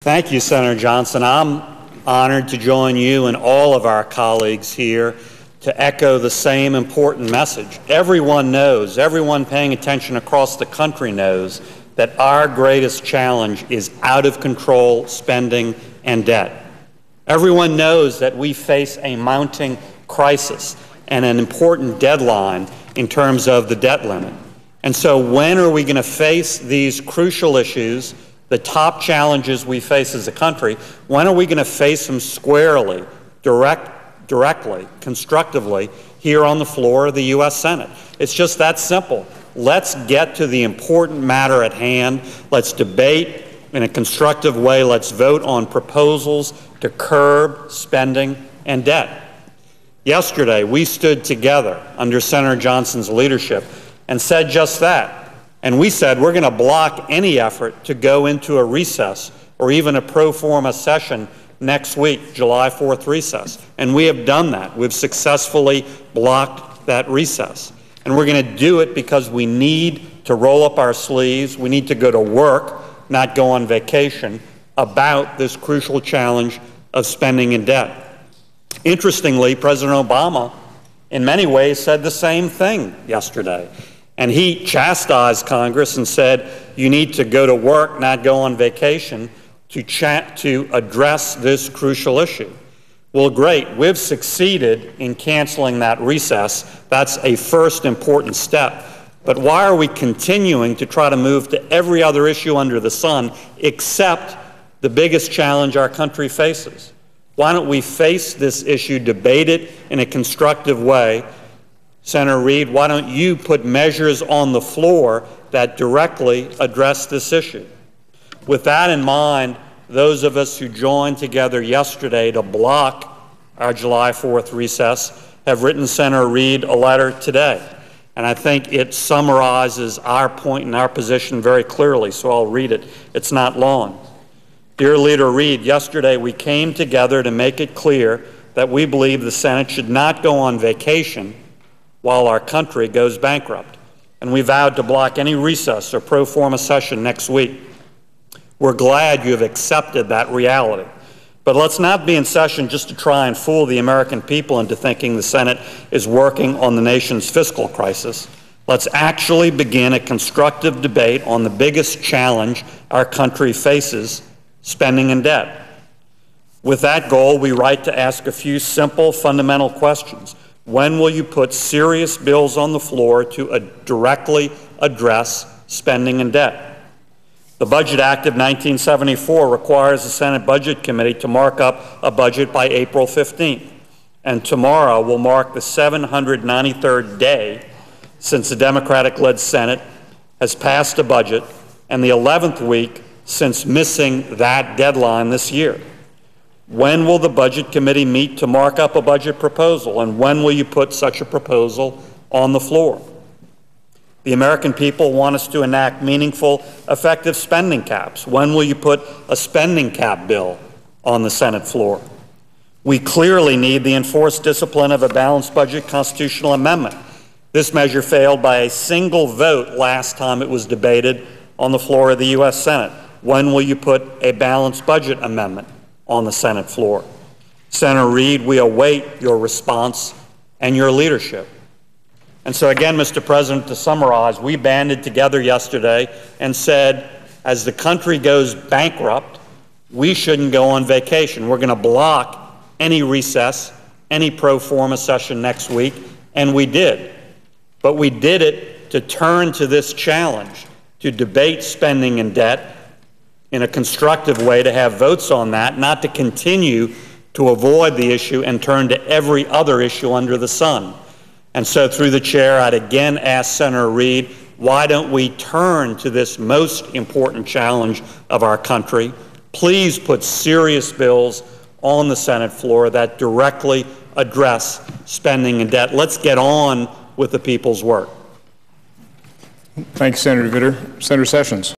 Thank you, Senator Johnson. I'm honored to join you and all of our colleagues here to echo the same important message. Everyone knows, everyone paying attention across the country knows that our greatest challenge is out of control spending and debt. Everyone knows that we face a mounting crisis and an important deadline in terms of the debt limit. And so when are we going to face these crucial issues, the top challenges we face as a country? When are we going to face them squarely, directly, constructively here on the floor of the U.S. Senate? It's just that simple. Let's get to the important matter at hand. Let's debate in a constructive way. Let's vote on proposals to curb spending and debt. Yesterday, we stood together under Senator Johnson's leadership and said just that. And we said we're going to block any effort to go into a recess or even a pro forma session next week, July 4th recess. And we have done that. We've successfully blocked that recess. And we're going to do it because we need to roll up our sleeves. We need to go to work, not go on vacation, about this crucial challenge of spending and debt. Interestingly, President Obama, in many ways, said the same thing yesterday. And he chastised Congress and said, you need to go to work, not go on vacation, to address this crucial issue. Well, great. We've succeeded in canceling that recess. That's a first important step. But why are we continuing to try to move to every other issue under the sun except the biggest challenge our country faces? Why don't we face this issue, debate it in a constructive way? Senator Reid, why don't you put measures on the floor that directly address this issue? With that in mind, those of us who joined together yesterday to block our July 4th recess have written Senator Reid a letter today. And I think it summarizes our point and our position very clearly, so I'll read it. It's not long. Dear Leader Reid, yesterday we came together to make it clear that we believe the Senate should not go on vacation while our country goes bankrupt. And we vowed to block any recess or pro forma session next week. We're glad you have accepted that reality. But let's not be in session just to try and fool the American people into thinking the Senate is working on the nation's fiscal crisis. Let's actually begin a constructive debate on the biggest challenge our country faces, spending and debt. With that goal, we write to ask a few simple, fundamental questions. When will you put serious bills on the floor to directly address spending and debt? The Budget Act of 1974 requires the Senate Budget Committee to mark up a budget by April 15th. And tomorrow will mark the 793rd day since the Democratic-led Senate has passed a budget and the 11th week since missing that deadline this year. When will the Budget Committee meet to mark up a budget proposal, and when will you put such a proposal on the floor? The American people want us to enact meaningful, effective spending caps. When will you put a spending cap bill on the Senate floor? We clearly need the enforced discipline of a balanced budget constitutional amendment. This measure failed by a single vote last time it was debated on the floor of the U.S. Senate. When will you put a balanced budget amendment on the Senate floor? Senator Reid, we await your response and your leadership. And so again, Mr. President, to summarize, we banded together yesterday and said, as the country goes bankrupt, we shouldn't go on vacation. We're going to block any recess, any pro forma session next week, and we did. But we did it to turn to this challenge, to debate spending and debt in a constructive way, to have votes on that, not to continue to avoid the issue and turn to every other issue under the sun. And so through the chair, I'd again ask Senator Reid, why don't we turn to this most important challenge of our country? Please put serious bills on the Senate floor that directly address spending and debt. Let's get on with the people's work. Thank you, Senator Vitter. Senator Sessions.